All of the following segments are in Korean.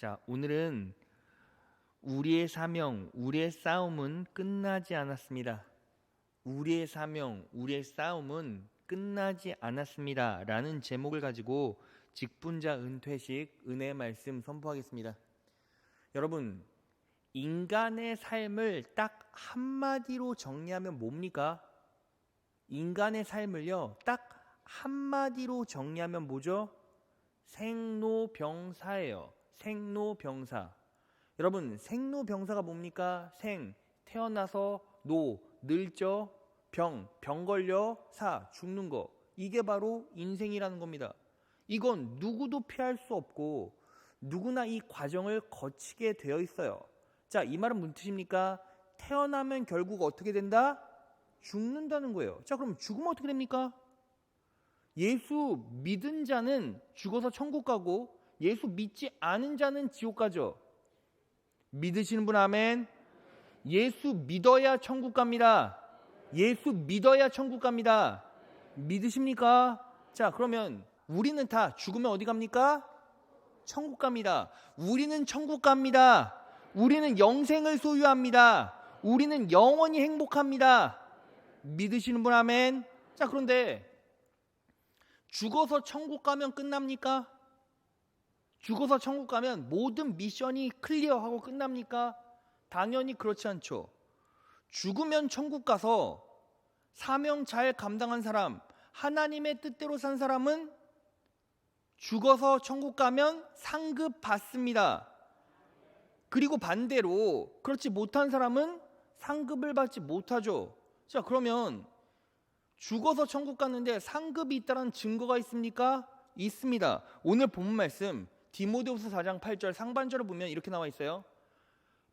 자, 오늘은 우리의 사명, 우리의 싸움은 끝나지 않았습니다. 우리의 사명, 우리의 싸움은 끝나지 않았습니다. 라는 제목을 가지고 직분자 은퇴식 은혜의 말씀 선포하겠습니다. 여러분, 인간의 삶을 딱 한마디로 정리하면 뭡니까? 인간의 삶을요, 딱 한마디로 정리하면 뭐죠? 생로병사예요. 생로병사. 여러분, 생로병사가 뭡니까? 생, 태어나서 노, 늙죠? 병 걸려 사, 죽는 거. 이게 바로 인생이라는 겁니다. 이건 누구도 피할 수 없고 누구나 이 과정을 거치게 되어 있어요. 자, 이 말은 무슨 뜻입니까? 태어나면 결국 어떻게 된다? 죽는다는 거예요. 자, 그럼 죽으면 어떻게 됩니까? 예수 믿은 자는 죽어서 천국 가고 예수 믿지 않은 자는 지옥 가죠. 믿으시는 분 아멘. 예수 믿어야 천국 갑니다. 예수 믿어야 천국 갑니다. 믿으십니까? 자, 그러면 우리는 다 죽으면 어디 갑니까? 천국 갑니다. 우리는 천국 갑니다. 우리는 영생을 소유합니다. 우리는 영원히 행복합니다. 믿으시는 분 아멘. 자, 그런데 죽어서 천국 가면 끝납니까? 죽어서 천국 가면 모든 미션이 클리어하고 끝납니까? 당연히 그렇지 않죠. 죽으면 천국 가서 사명 잘 감당한 사람, 하나님의 뜻대로 산 사람은 죽어서 천국 가면 상급 받습니다. 그리고 반대로 그렇지 못한 사람은 상급을 받지 못하죠. 자, 그러면 죽어서 천국 갔는데 상급이 있다는 증거가 있습니까? 있습니다. 오늘 본문 말씀 디모데후서 4장 8절 상반절을 보면 이렇게 나와 있어요.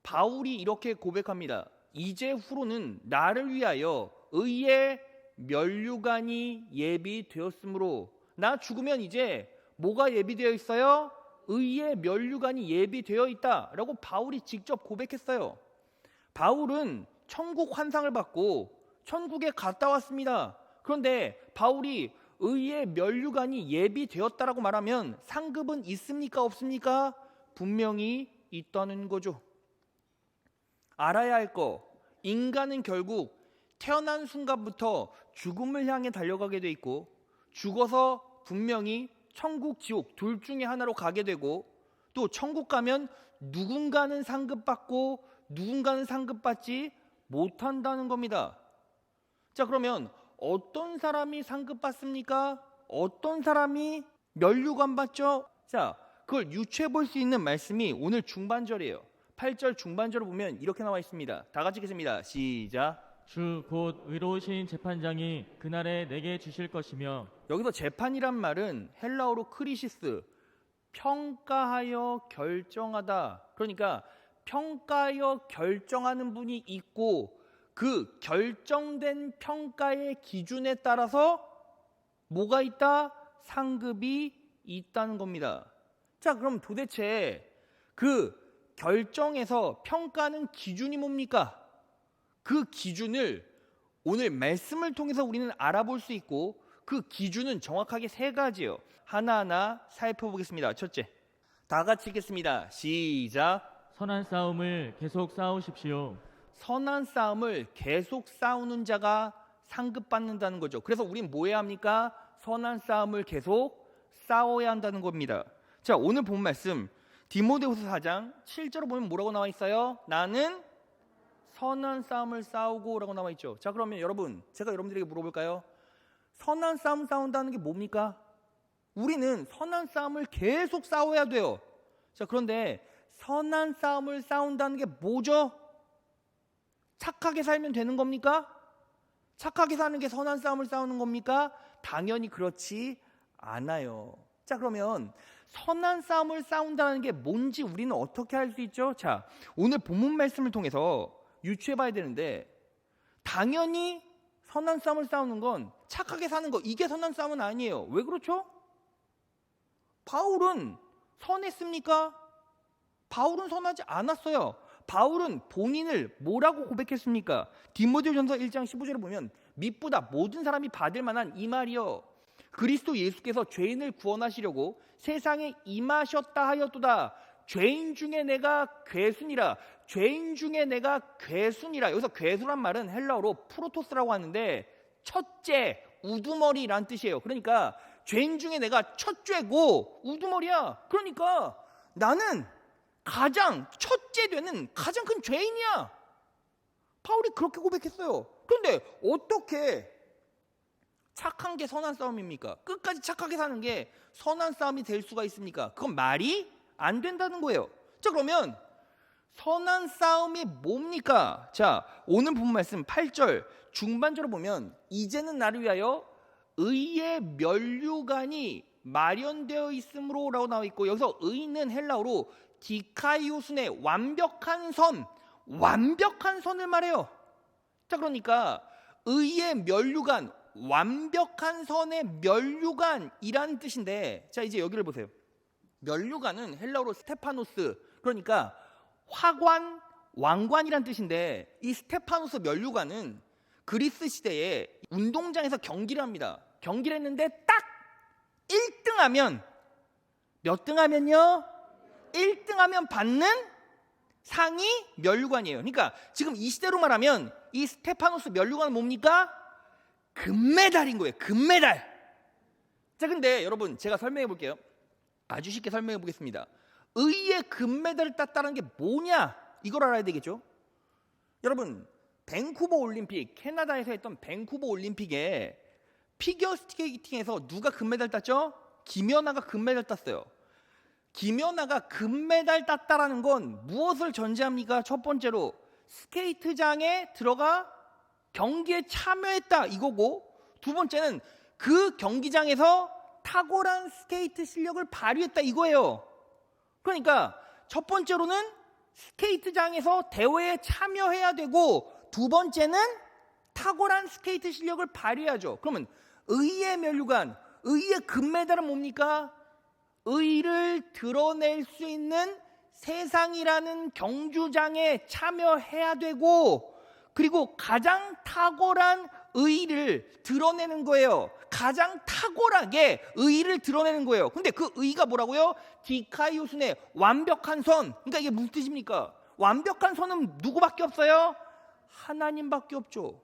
바울이 이렇게 고백합니다. 이제 후로는 나를 위하여 의의 면류관이 예비되었으므로, 나 죽으면 이제 뭐가 예비되어 있어요? 의의 면류관이 예비되어 있다라고 바울이 직접 고백했어요. 바울은 천국 환상을 받고 천국에 갔다 왔습니다. 그런데 바울이 의의 면류관이 예비되었다라고 말하면 상급은 있습니까? 없습니까? 분명히 있다는 거죠. 알아야 할 거, 인간은 결국 태어난 순간부터 죽음을 향해 달려가게 돼 있고 죽어서 분명히 천국, 지옥 둘 중에 하나로 가게 되고 또 천국 가면 누군가는 상급받고 누군가는 상급받지 못한다는 겁니다. 자, 그러면 어떤 사람이 상급받습니까? 어떤 사람이 면류관 받죠? 자, 그걸 유추해 볼 수 있는 말씀이 오늘 중반절이에요. 8절 중반절을 보면 이렇게 나와 있습니다. 다 같이 읽겠습니다. 시작. 주 곧 의로우신 재판장이 그날에 내게 주실 것이며. 여기서 재판이란 말은 헬라어로 크리시스, 평가하여 결정하다. 그러니까 평가하여 결정하는 분이 있고 그 결정된 평가의 기준에 따라서 뭐가 있다? 상급이 있다는 겁니다. 자, 그럼 도대체 그 결정에서 평가하는 기준이 뭡니까? 그 기준을 오늘 말씀을 통해서 우리는 알아볼 수 있고 그 기준은 정확하게 세 가지예요. 하나하나 살펴보겠습니다. 첫째, 다 같이 읽겠습니다. 시작. 선한 싸움을 계속 싸우십시오. 선한 싸움을 계속 싸우는 자가 상급받는다는 거죠. 그래서 우린 뭐 해야 합니까? 선한 싸움을 계속 싸워야 한다는 겁니다. 자, 오늘 본 말씀 디모데후서 4장 7절을 보면 뭐라고 나와 있어요? 나는 선한 싸움을 싸우고 라고 나와 있죠. 자, 그러면 여러분, 제가 여러분들에게 물어볼까요? 선한 싸움 싸운다는 게 뭡니까? 우리는 선한 싸움을 계속 싸워야 돼요. 자, 그런데 선한 싸움을 싸운다는 게 뭐죠? 착하게 살면 되는 겁니까? 착하게 사는 게 선한 싸움을 싸우는 겁니까? 당연히 그렇지 않아요. 자, 그러면 선한 싸움을 싸운다는 게 뭔지 우리는 어떻게 할 수 있죠? 자, 오늘 본문 말씀을 통해서 유추해 봐야 되는데 당연히 선한 싸움을 싸우는 건 착하게 사는 거, 이게 선한 싸움은 아니에요. 왜 그렇죠? 바울은 선했습니까? 바울은 선하지 않았어요. 바울은 본인을 뭐라고 고백했습니까? 디모데전서 1장 15절을 보면 밑보다 모든 사람이 받을 만한 이 말이요, 그리스도 예수께서 죄인을 구원하시려고 세상에 임하셨다 하였도다. 죄인 중에 내가 괴순이라. 죄인 중에 내가 괴순이라. 여기서 괴수란 말은 헬라어로 프로토스라고 하는데 첫째, 우두머리란 뜻이에요. 그러니까 죄인 중에 내가 첫째고 우두머리야. 그러니까 나는 가장 첫째 되는 가장 큰 죄인이야. 바울이 그렇게 고백했어요. 그런데 어떻게 착한 게 선한 싸움입니까? 끝까지 착하게 사는 게 선한 싸움이 될 수가 있습니까? 그건 말이 안 된다는 거예요. 자, 그러면 선한 싸움이 뭡니까? 자, 오늘 본 말씀 8절 중반절을 보면 이제는 나를 위하여 의의 면류관이 마련되어 있으므로 라고 나와 있고, 여기서 의는 헬라어로 디카이오순의 완벽한 선을 말해요. 자, 그러니까 의의 면류관, 완벽한 선의 면류관이라는 뜻인데, 자, 이제 여기를 보세요. 면류관은 헬라어로 스테파노스, 그러니까 화관, 왕관이란 뜻인데, 이 스테파노스 면류관은 그리스 시대에 운동장에서 경기를 합니다. 경기를 했는데 딱 1등 하면, 몇 등 하면요? 1등 하면 받는 상이 면류관이에요. 그러니까 지금 이 시대로 말하면 이 스테파노스 면류관은 뭡니까? 금메달인 거예요. 금메달. 자, 근데 여러분 제가 설명해 볼게요. 아주 쉽게 설명해 보겠습니다. 의의 금메달을 땄다는 게 뭐냐? 이걸 알아야 되겠죠. 여러분, 밴쿠버 올림픽, 캐나다에서 했던 밴쿠버 올림픽에 피겨 스케이팅에서 누가 금메달 땄죠? 김연아가 금메달 땄어요. 김연아가 금메달 땄다라는 건 무엇을 전제합니까? 첫 번째로 스케이트장에 들어가 경기에 참여했다 이거고, 두 번째는 그 경기장에서 탁월한 스케이트 실력을 발휘했다 이거예요. 그러니까 첫 번째로는 스케이트장에서 대회에 참여해야 되고, 두 번째는 탁월한 스케이트 실력을 발휘해야죠. 그러면 의의 면류관, 의의 금메달은 뭡니까? 의를 드러낼 수 있는 세상이라는 경주장에 참여해야 되고, 그리고 가장 탁월한 의를 드러내는 거예요. 가장 탁월하게 의를 드러내는 거예요. 근데 그 의가 뭐라고요? 디카이오순의 완벽한 선. 그러니까 이게 무슨 뜻입니까? 완벽한 선은 누구밖에 없어요? 하나님밖에 없죠.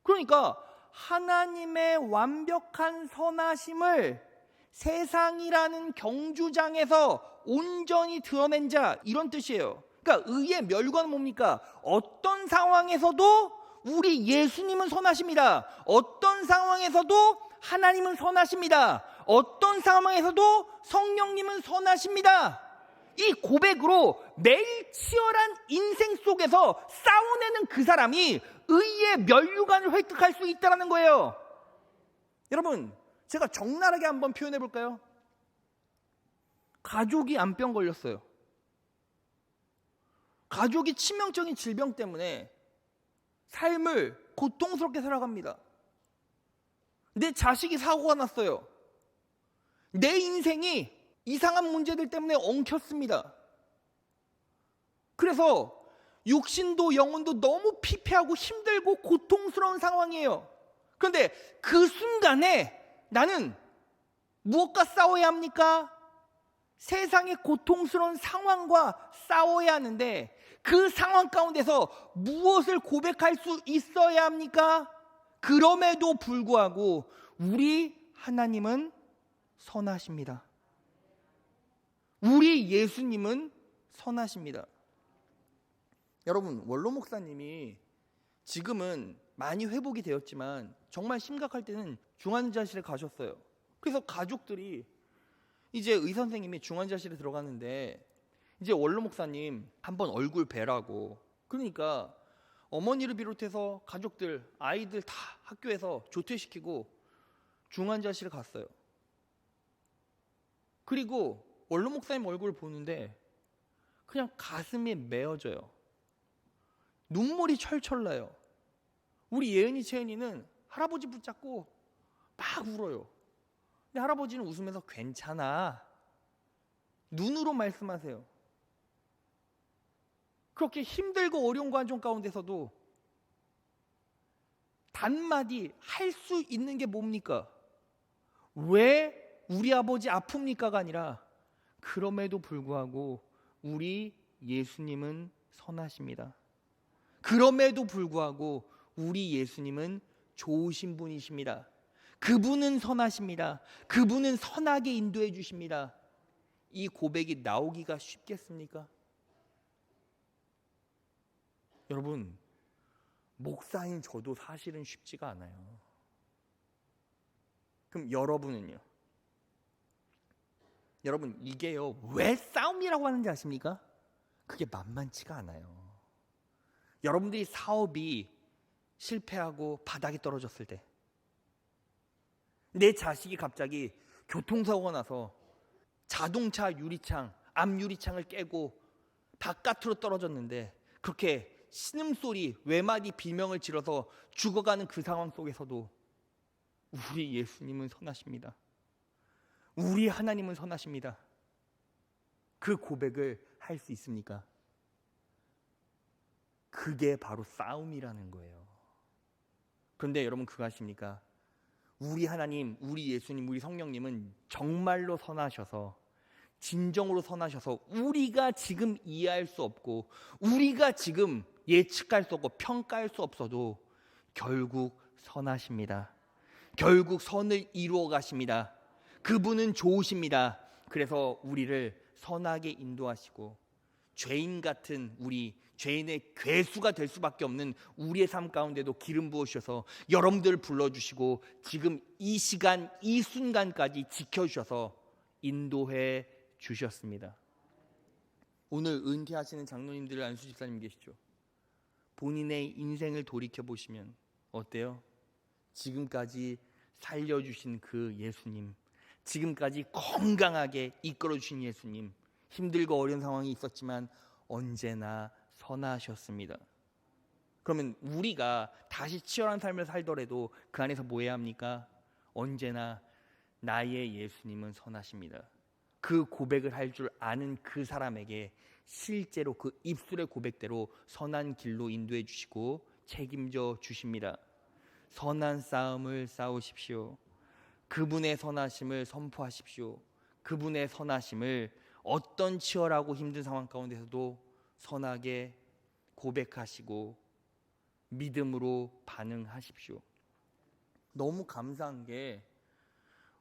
그러니까 하나님의 완벽한 선하심을 세상이라는 경주장에서 온전히 드러낸 자, 이런 뜻이에요. 그러니까 의의 면류관은 뭡니까? 어떤 상황에서도 우리 예수님은 선하십니다. 어떤 상황에서도 하나님은 선하십니다. 어떤 상황에서도 성령님은 선하십니다. 이 고백으로 매일 치열한 인생 속에서 싸워내는 그 사람이 의의 면류관을 획득할 수 있다는 거예요. 여러분, 제가 적나라하게 한번 표현해 볼까요? 가족이 암병 걸렸어요. 가족이 치명적인 질병 때문에 삶을 고통스럽게 살아갑니다. 내 자식이 사고가 났어요. 내 인생이 이상한 문제들 때문에 엉켰습니다. 그래서 육신도 영혼도 너무 피폐하고 힘들고 고통스러운 상황이에요. 그런데 그 순간에 나는 무엇과 싸워야 합니까? 세상의 고통스러운 상황과 싸워야 하는데, 그 상황 가운데서 무엇을 고백할 수 있어야 합니까? 그럼에도 불구하고 우리 하나님은 선하십니다. 우리 예수님은 선하십니다. 여러분, 원로 목사님이 지금은 많이 회복이 되었지만 정말 심각할 때는 중환자실에 가셨어요. 그래서 가족들이 이제 의사 선생님이 중환자실에 들어갔는데 이제 원로 목사님 한번 얼굴 뵈라고, 그러니까 어머니를 비롯해서 가족들, 아이들 다 학교에서 조퇴시키고 중환자실에 갔어요. 그리고 원로 목사님 얼굴을 보는데 그냥 가슴이 메어져요. 눈물이 철철 나요. 우리 예은이, 채은이는 할아버지 붙잡고 막 울어요. 근데 할아버지는 웃으면서 괜찮아, 눈으로 말씀하세요. 그렇게 힘들고 어려운 과정 가운데서도 단마디 할 수 있는 게 뭡니까? 왜 우리 아버지 아픕니까가 아니라 그럼에도 불구하고 우리 예수님은 선하십니다. 그럼에도 불구하고 우리 예수님은 좋으신 분이십니다. 그분은 선하십니다. 그분은 선하게 인도해 주십니다. 이 고백이 나오기가 쉽겠습니까? 여러분, 목사인 저도 사실은 쉽지가 않아요. 그럼 여러분은요? 여러분, 이게요, 왜 싸움이라고 하는지 아십니까? 그게 만만치가 않아요. 여러분들이 사업이 실패하고 바닥에 떨어졌을 때, 내 자식이 갑자기 교통사고가 나서 자동차 유리창, 앞 유리창을 깨고 바깥으로 떨어졌는데, 그렇게 신음소리, 외마디 비명을 지르서 죽어가는 그 상황 속에서도 우리 예수님은 선하십니다. 우리 하나님은 선하십니다. 그 고백을 할 수 있습니까? 그게 바로 싸움이라는 거예요. 그런데 여러분, 그거 아십니까? 우리 하나님, 우리 예수님, 우리 성령님은 정말로 선하셔서, 진정으로 선하셔서 우리가 지금 이해할 수 없고, 우리가 지금 예측할 수 없고 평가할 수 없어도 결국 선하십니다. 결국 선을 이루어 가십니다. 그분은 좋으십니다. 그래서 우리를 선하게 인도하시고, 죄인 같은 우리, 죄인의 괴수가 될 수밖에 없는 우리의 삶 가운데도 기름 부으셔서 여러분들을 불러주시고, 지금 이 시간, 이 순간까지 지켜주셔서 인도해 주셨습니다. 오늘 은퇴하시는 장로님들, 안수 집사님 계시죠? 본인의 인생을 돌이켜 보시면 어때요? 지금까지 살려주신 그 예수님, 지금까지 건강하게 이끌어주신 예수님, 힘들고 어려운 상황이 있었지만 언제나 선하셨습니다. 그러면 우리가 다시 치열한 삶을 살더라도 그 안에서 뭐 해야 합니까? 언제나 나의 예수님은 선하십니다. 그 고백을 할 줄 아는 그 사람에게 실제로 그 입술의 고백대로 선한 길로 인도해 주시고 책임져 주십니다. 선한 싸움을 싸우십시오. 그분의 선하심을 선포하십시오. 그분의 선하심을 어떤 치열하고 힘든 상황 가운데서도 선하게 고백하시고 믿음으로 반응하십시오. 너무 감사한 게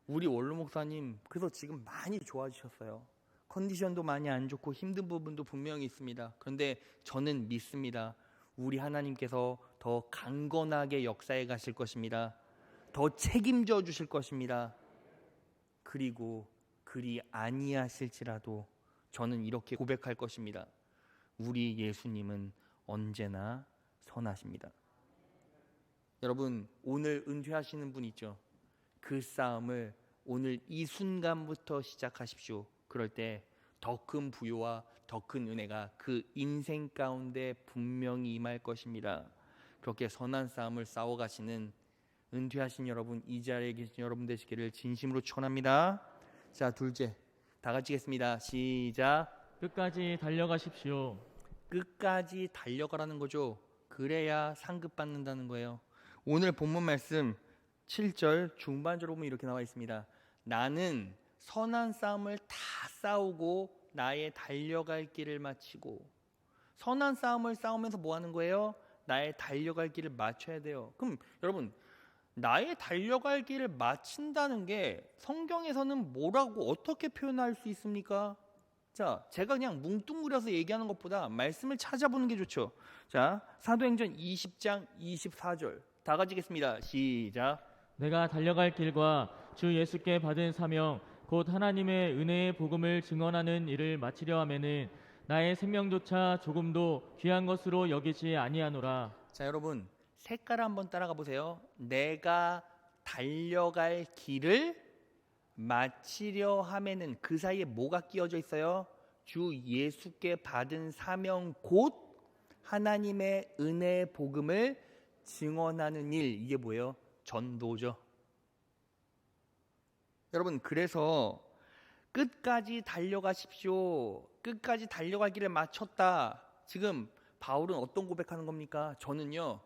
우리 원로 목사님, 그래서 지금 많이 좋아지셨어요. 컨디션도 많이 안 좋고 힘든 부분도 분명히 있습니다. 그런데 저는 믿습니다. 우리 하나님께서 더 강건하게 역사해 가실 것입니다. 더 책임져 주실 것입니다. 그리고 그리 아니하실지라도 저는 이렇게 고백할 것입니다. 우리 예수님은 언제나 선하십니다. 여러분, 오늘 은퇴하시는 분 있죠? 그 싸움을 오늘 이 순간부터 시작하십시오. 그럴 때 더 큰 부요와 더 큰 은혜가 그 인생 가운데 분명히 임할 것입니다. 그렇게 선한 싸움을 싸워가시는 은퇴하신 여러분, 이 자리에 계신 여러분 되시기를 진심으로 축원합니다. 자, 둘째, 다 같이 하겠습니다. 시작. 끝까지 달려가십시오. 끝까지 달려가라는 거죠. 그래야 상급 받는다는 거예요. 오늘 본문 말씀 7절 중반절로 보면 이렇게 나와 있습니다. 나는 선한 싸움을 다 싸우고 나의 달려갈 길을 마치고. 선한 싸움을 싸우면서 뭐 하는 거예요? 나의 달려갈 길을 마쳐야 돼요. 그럼 여러분, 나의 달려갈 길을 마친다는 게 성경에서는 뭐라고 어떻게 표현할 수 있습니까? 자, 제가 그냥 뭉뚱그려서 얘기하는 것보다 말씀을 찾아보는 게 좋죠. 자, 사도행전 20장 24절 다 같이 읽겠습니다. 시작. 내가 달려갈 길과 주 예수께 받은 사명 곧 하나님의 은혜의 복음을 증언하는 일을 마치려 하면은 나의 생명조차 조금도 귀한 것으로 여기지 아니하노라. 자, 여러분 색깔 한번 따라가 보세요. 내가 달려갈 길을 마치려 하면은 그 사이에 뭐가 끼어져 있어요? 주 예수께 받은 사명 곧 하나님의 은혜의 복음을 증언하는 일. 이게 뭐예요? 전도죠. 여러분, 그래서 끝까지 달려가십시오. 끝까지 달려갈 길을 마쳤다. 지금 바울은 어떤 고백하는 겁니까? 저는요,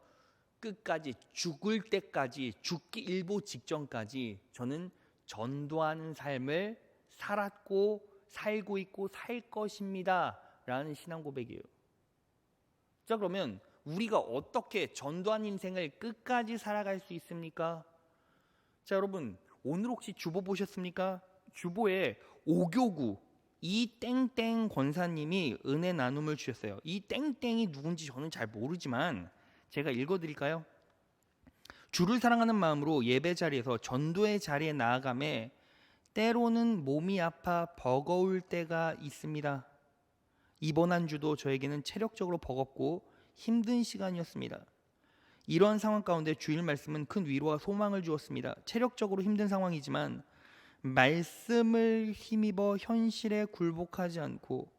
끝까지 죽을 때까지, 죽기 일보 직전까지 저는 전도하는 삶을 살았고 살고 있고 살 것입니다 라는 신앙 고백이에요. 자, 그러면 우리가 어떻게 전도한 인생을 끝까지 살아갈 수 있습니까? 자, 여러분, 오늘 혹시 주보 보셨습니까? 주보에 오교구 이 땡땡 권사님이 은혜 나눔을 주셨어요. 이 땡땡이 누군지 저는 잘 모르지만 제가 읽어드릴까요? 주를 사랑하는 마음으로 예배 자리에서 전도의 자리에 나아가매 때로는 몸이 아파 버거울 때가 있습니다. 이번 한 주도 저에게는 체력적으로 버겁고 힘든 시간이었습니다. 이러한 상황 가운데 주일 말씀은 큰 위로와 소망을 주었습니다. 체력적으로 힘든 상황이지만 말씀을 힘입어 현실에 굴복하지 않고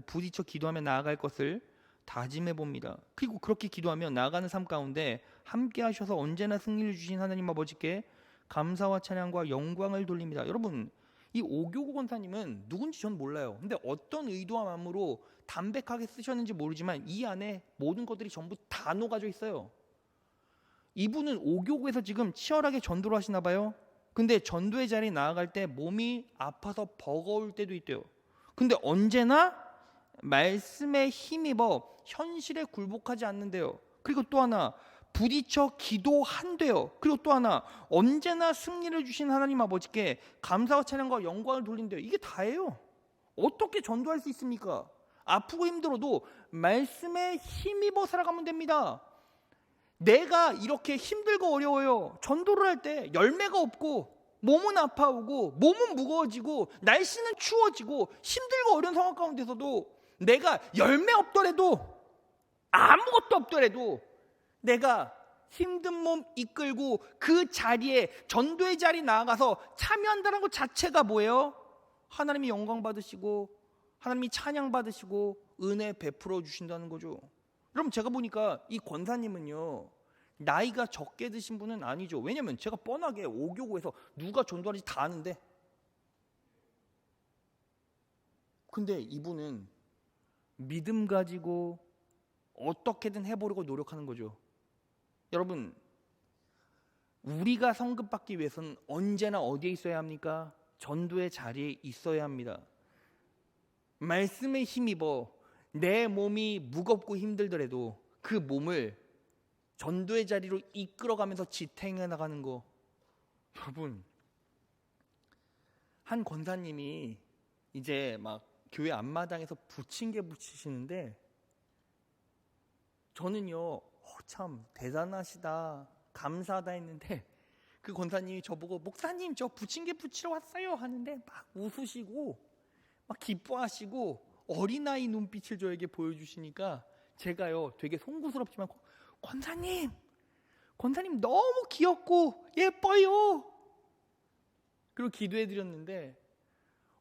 부딪혀 기도하며 나아갈 것을 다짐해 봅니다. 그리고 그렇게 기도하며 나아가는 삶 가운데 함께 하셔서 언제나 승리를 주신 하나님 아버지께 감사와 찬양과 영광을 돌립니다. 여러분, 이 오교구 권사님은 누군지 전 몰라요. 근데 어떤 의도와 마음으로 담백하게 쓰셨는지 모르지만 이 안에 모든 것들이 전부 다 녹아져 있어요. 이분은 오교구에서 지금 치열하게 전도를 하시나 봐요. 근데 전도의 자리에 나아갈 때 몸이 아파서 버거울 때도 있대요. 근데 언제나 말씀에 힘입어 현실에 굴복하지 않는데요. 그리고 또 하나 부딪혀 기도한대요. 그리고 또 하나 언제나 승리를 주신 하나님 아버지께 감사와 찬양과 영광을 돌린대요. 이게 다예요. 어떻게 전도할 수 있습니까? 아프고 힘들어도 말씀에 힘입어 살아가면 됩니다. 내가 이렇게 힘들고 어려워요. 전도를 할 때 열매가 없고 몸은 아파오고 몸은 무거워지고 날씨는 추워지고 힘들고 어려운 상황 가운데서도 내가 열매 없더라도 아무것도 없더라도 내가 힘든 몸 이끌고 그 자리에 전도의 자리에 나아가서 참여한다는 것 자체가 뭐예요? 하나님이 영광 받으시고 하나님이 찬양 받으시고 은혜 베풀어 주신다는 거죠. 여러분, 제가 보니까 이 권사님은요 나이가 적게 드신 분은 아니죠. 왜냐면 제가 뻔하게 오교구에서 누가 전도하는지 다 아는데, 근데 이분은 믿음 가지고 어떻게든 해보려고 노력하는 거죠. 여러분, 우리가 성급 받기 위해서는 언제나 어디에 있어야 합니까? 전도의 자리에 있어야 합니다. 말씀에 힘입어 내 몸이 무겁고 힘들더라도 그 몸을 전도의 자리로 이끌어가면서 지탱해 나가는 거. 여러분, 한 권사님이 이제 막 교회 앞마당에서 부침개 부치시는데 저는요 참 대단하시다 감사하다 했는데 그 권사님이 저보고 목사님 저 부침개 부치러 왔어요 하는데 막 웃으시고 막 기뻐하시고 어린아이 눈빛을 저에게 보여주시니까 제가요 되게 송구스럽지만 권사님 너무 귀엽고 예뻐요 그리고 기도해드렸는데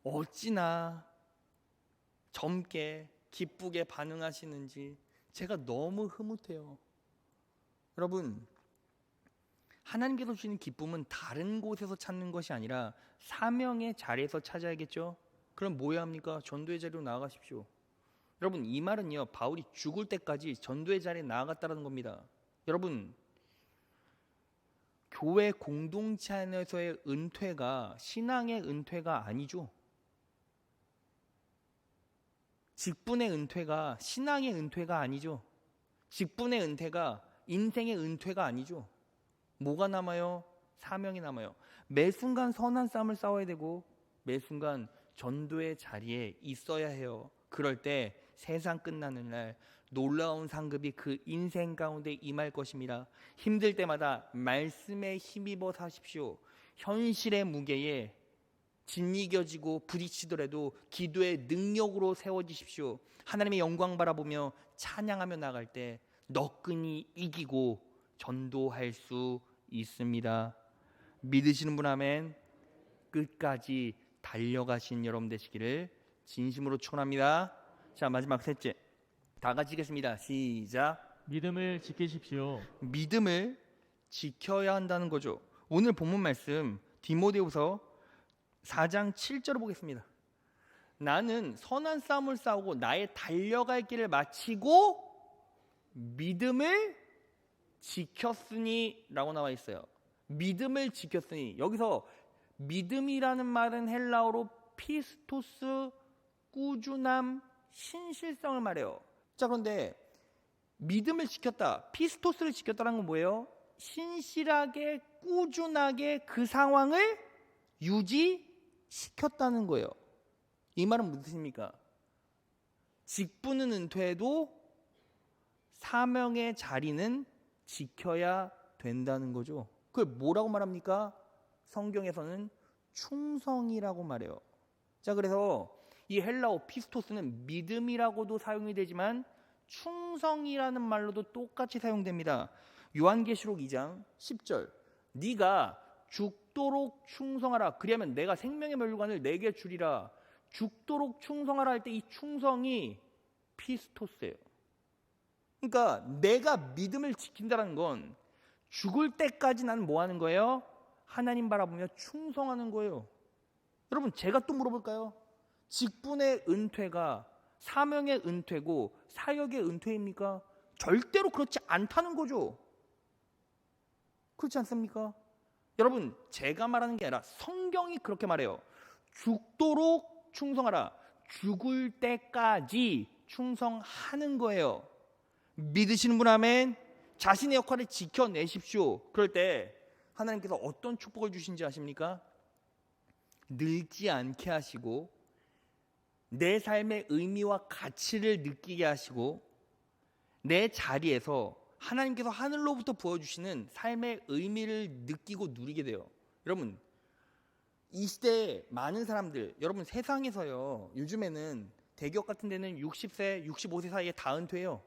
어찌나 젊게 기쁘게 반응하시는지 제가 너무 흐뭇해요. 여러분, 하나님께서 주시는 기쁨은 다른 곳에서 찾는 것이 아니라 사명의 자리에서 찾아야겠죠. 그럼 뭐 해야 합니까? 전도의 자리로 나아가십시오. 여러분, 이 말은요 바울이 죽을 때까지 전도의 자리에 나아갔다는 겁니다. 여러분, 교회 공동체 안에서의 은퇴가 신앙의 은퇴가 아니죠. 직분의 은퇴가 신앙의 은퇴가 아니죠. 직분의 은퇴가 인생의 은퇴가 아니죠. 뭐가 남아요? 사명이 남아요. 매 순간 선한 싸움을 싸워야 되고 매 순간 전도의 자리에 있어야 해요. 그럴 때 세상 끝나는 날 놀라운 상급이 그 인생 가운데 임할 것입니다. 힘들 때마다 말씀에 힘입어 사십시오. 현실의 무게에 짓이겨지고 부딪히더라도 기도의 능력으로 세워지십시오. 하나님의 영광 바라보며 찬양하며 나갈 때 너끈히 이기고 전도할 수 있습니다. 믿으시는 분 아멘. 끝까지 달려가신 여러분 되시기를 진심으로 축원합니다. 자, 마지막 셋째, 다 같이 읽겠습니다. 시작. 믿음을 지키십시오. 믿음을 지켜야 한다는 거죠. 오늘 본문 말씀 디모데후서 4장 7절을 보겠습니다. 나는 선한 싸움을 싸우고 나의 달려갈 길을 마치고 믿음을 지켰으니 라고 나와 있어요. 믿음을 지켰으니, 여기서 믿음이라는 말은 헬라어로 피스토스, 꾸준함, 신실성을 말해요. 자, 그런데 믿음을 지켰다, 피스토스를 지켰다는 건 뭐예요? 신실하게 꾸준하게 그 상황을 유지시켰다는 거예요. 이 말은 무슨 뜻입니까? 직분은 은퇴해도 사명의 자리는 지켜야 된다는 거죠. 그걸 뭐라고 말합니까? 성경에서는 충성이라고 말해요. 자, 그래서 이 헬라어 피스토스는 믿음이라고도 사용이 되지만 충성이라는 말로도 똑같이 사용됩니다. 요한계시록 2장 10절, 네가 죽도록 충성하라, 그리하면 내가 생명의 멸류관을 내게 주리라. 죽도록 충성하라 할 때 이 충성이 피스토스예요. 그러니까 내가 믿음을 지킨다는 건 죽을 때까지 나는 뭐 하는 거예요? 하나님 바라보며 충성하는 거예요. 여러분, 제가 또 물어볼까요? 직분의 은퇴가 사명의 은퇴고 사역의 은퇴입니까? 절대로 그렇지 않다는 거죠. 그렇지 않습니까? 여러분, 제가 말하는 게 아니라 성경이 그렇게 말해요. 죽도록 충성하라. 죽을 때까지 충성하는 거예요. 믿으시는 분 아멘. 자신의 역할을 지켜내십시오. 그럴 때 하나님께서 어떤 축복을 주신지 아십니까? 늙지 않게 하시고 내 삶의 의미와 가치를 느끼게 하시고 내 자리에서 하나님께서 하늘로부터 부어주시는 삶의 의미를 느끼고 누리게 돼요. 여러분, 이 시대에 많은 사람들, 여러분 세상에서요, 요즘에는 대기업 같은 데는 60세, 65세 사이에 다 은퇴해요.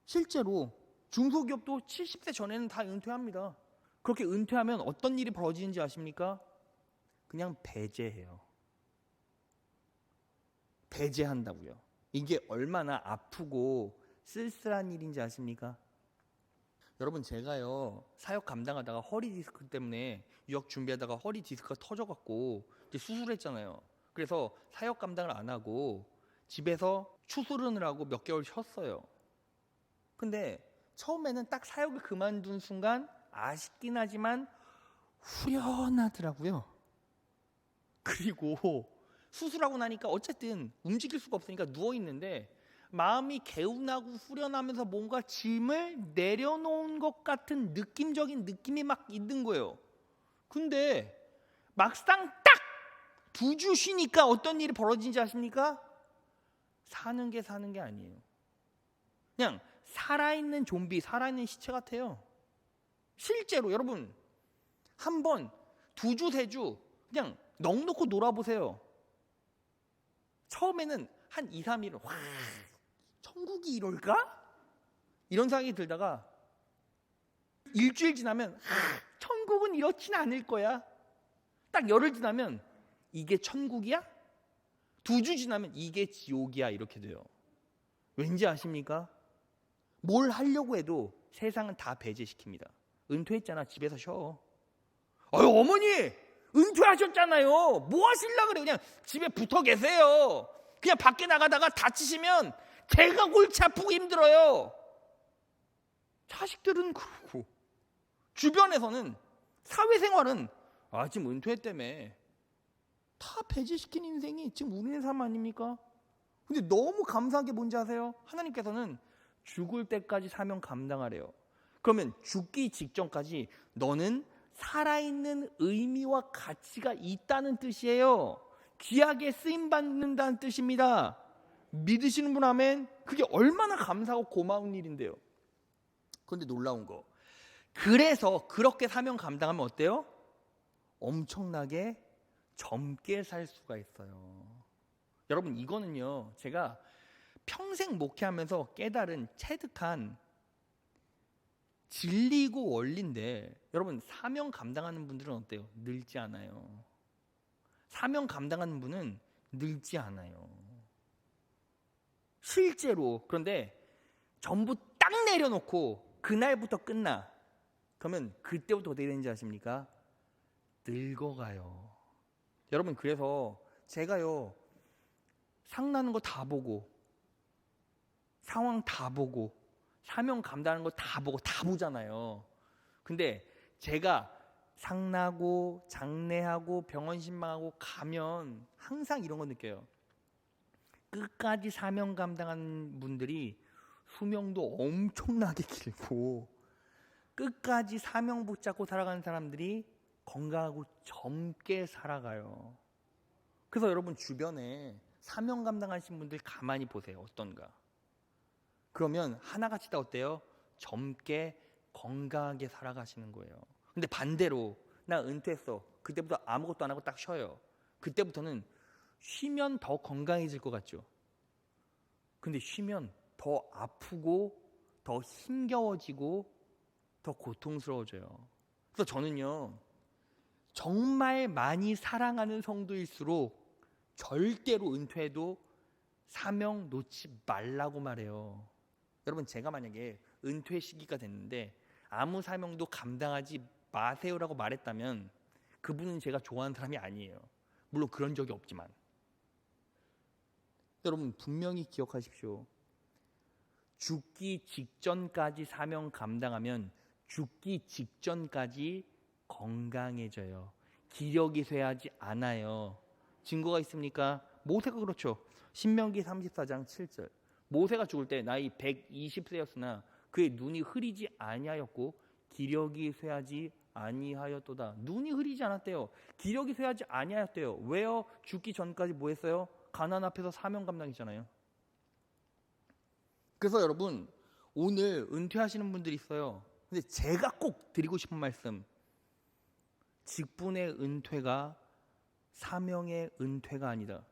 실제로 중소기업도 70세 전에는 다 은퇴합니다. 그렇게 은퇴하면 어떤 일이 벌어지는지 아십니까? 그냥 배제해요. 배제한다고요. 이게 얼마나 아프고 쓸쓸한 일인지 아십니까? 여러분, 제가요 사역 감당하다가 허리 디스크 때문에 유학 준비하다가 허리 디스크가 터져갖고 이제 수술했잖아요. 그래서 사역 감당을 안 하고 집에서 추수른을 하고 몇 개월 쉬었어요. 근데 처음에는 딱 사역을 그만둔 순간 아쉽긴 하지만 후련하더라고요. 그리고 수술하고 나니까 어쨌든 움직일 수가 없으니까 누워있는데 마음이 개운하고 후련하면서 뭔가 짐을 내려놓은 것 같은 느낌적인 느낌이 막 있는 거예요. 근데 막상 딱 2주 쉬니까 어떤 일이 벌어진지 아십니까? 사는 게 아니에요. 그냥 살아있는 좀비, 살아있는 시체 같아요. 실제로 여러분, 한 번, 2주, 3주 그냥 넋놓고 놀아보세요. 처음에는 한 2, 3일은 와, 천국이 이럴까? 이런 생각이 들다가 일주일 지나면 천국은 이렇진 않을 거야. 딱 열흘 지나면 이게 천국이야? 2주 지나면 이게 지옥이야. 이렇게 돼요. 왠지 아십니까? 뭘 하려고 해도 세상은 다 배제시킵니다. 은퇴했잖아, 집에서 쉬어. 아유, 어머니 은퇴하셨잖아요. 뭐 하실라 그래? 그냥 집에 붙어 계세요. 그냥 밖에 나가다가 다치시면 제가 골치 아프고 힘들어요. 자식들은 그러고 주변에서는, 사회생활은 지금 은퇴했다며 다 배제시킨 인생이 지금 우리네 삶 아닙니까? 근데 너무 감사한 게 뭔지 아세요? 하나님께서는 죽을 때까지 사명 감당하래요. 그러면 죽기 직전까지 너는 살아있는 의미와 가치가 있다는 뜻이에요. 귀하게 쓰임받는다는 뜻입니다. 믿으시는 분 아멘? 그게 얼마나 감사하고 고마운 일인데요. 그런데 놀라운 거, 그래서 그렇게 사명 감당하면 어때요? 엄청나게 젊게 살 수가 있어요. 여러분, 이거는요 제가 평생 목회하면서 깨달은 체득한 진리고 원리인데, 여러분 사명 감당하는 분들은 어때요? 늙지 않아요. 사명 감당하는 분은 늙지 않아요. 실제로. 그런데 전부 딱 내려놓고 그날부터 끝나. 그러면 그때부터 어떻게 되는지 아십니까? 늙어가요. 여러분, 그래서 제가요 상나는 거 다 보고 상황 다 보고 사명 감당하는 거 다 보고 다 보잖아요. 근데 제가 상나고 장례하고 병원 신방하고 가면 항상 이런 거 느껴요. 끝까지 사명 감당한 분들이 수명도 엄청나게 길고 끝까지 사명 붙잡고 살아가는 사람들이 건강하고 젊게 살아가요. 그래서 여러분 주변에 사명 감당하신 분들 가만히 보세요. 어떤가? 그러면 하나같이 다 어때요? 젊게 건강하게 살아가시는 거예요. 근데 반대로 나 은퇴했어. 그때부터 아무것도 안 하고 딱 쉬어요. 그때부터는 쉬면 더 건강해질 것 같죠. 근데 쉬면 더 아프고 더 힘겨워지고 더 고통스러워져요. 그래서 저는요, 정말 많이 사랑하는 성도일수록 절대로 은퇴해도 사명 놓지 말라고 말해요. 여러분, 제가 만약에 은퇴 시기가 됐는데 아무 사명도 감당하지 마세요라고 말했다면 그분은 제가 좋아하는 사람이 아니에요. 물론 그런 적이 없지만. 여러분, 분명히 기억하십시오. 죽기 직전까지 사명 감당하면 죽기 직전까지 건강해져요. 기력이 쇠하지 않아요. 증거가 있습니까? 모세가 그렇죠. 신명기 34장 7절. 모세가 죽을 때 나이 120세였으나 그의 눈이 흐리지 아니하였고 기력이 쇠하지 아니하였도다. 눈이 흐리지 않았대요. 기력이 쇠하지 아니하였대요. 왜요? 죽기 전까지 뭐 했어요? 가나안 앞에서 사명 감당이잖아요. 그래서 여러분, 오늘 은퇴하시는 분들이 있어요. 근데 제가 꼭 드리고 싶은 말씀, 직분의 은퇴가 사명의 은퇴가 아니다.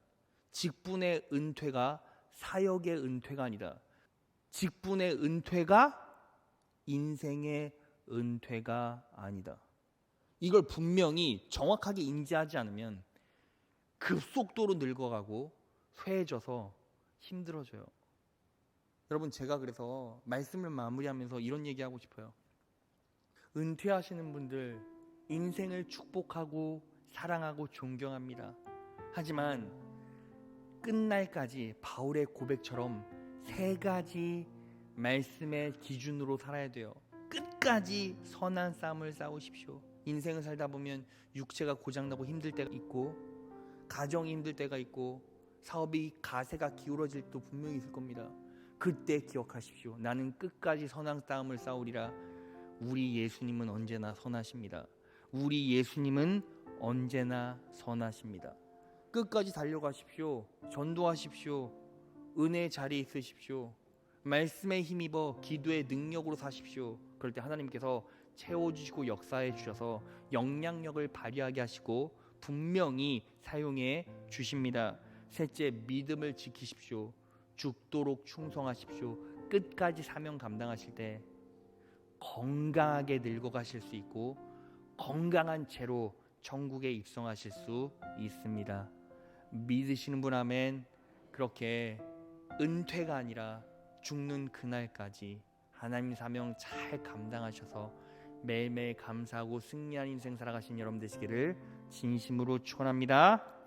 직분의 은퇴가 사역의 은퇴가 아니다. 직분의 은퇴가 인생의 은퇴가 아니다. 이걸 분명히 정확하게 인지하지 않으면 급속도로 늙어가고 쇠해져서 힘들어져요. 여러분, 제가 그래서 말씀을 마무리하면서 이런 얘기하고 싶어요. 은퇴하시는 분들 인생을 축복하고 사랑하고 존경합니다. 하지만 끝날까지 바울의 고백처럼 3가지 말씀의 기준으로 살아야 돼요. 끝까지 선한 싸움을 싸우십시오. 인생을 살다 보면 육체가 고장나고 힘들 때가 있고 가정이 힘들 때가 있고 사업이 가세가 기울어질 때도 분명히 있을 겁니다. 그때 기억하십시오. 나는 끝까지 선한 싸움을 싸우리라. 우리 예수님은 언제나 선하십니다. 우리 예수님은 언제나 선하십니다. 끝까지 달려가십시오. 전도하십시오. 은혜의 자리에 있으십시오. 말씀에 힘입어 기도의 능력으로 사십시오. 그럴 때 하나님께서 채워주시고 역사해 주셔서 영향력을 발휘하게 하시고 분명히 사용해 주십니다. 셋째, 믿음을 지키십시오. 죽도록 충성하십시오. 끝까지 사명 감당하실 때 건강하게 늙어가실 수 있고 건강한 채로 천국에 입성하실 수 있습니다. 믿으시는 분 아멘. 그렇게 은퇴가 아니라 죽는 그날까지 하나님 사명 잘 감당하셔서 매일매일 감사하고 승리한 인생 살아가신 여러분 되시기를 진심으로 축원합니다.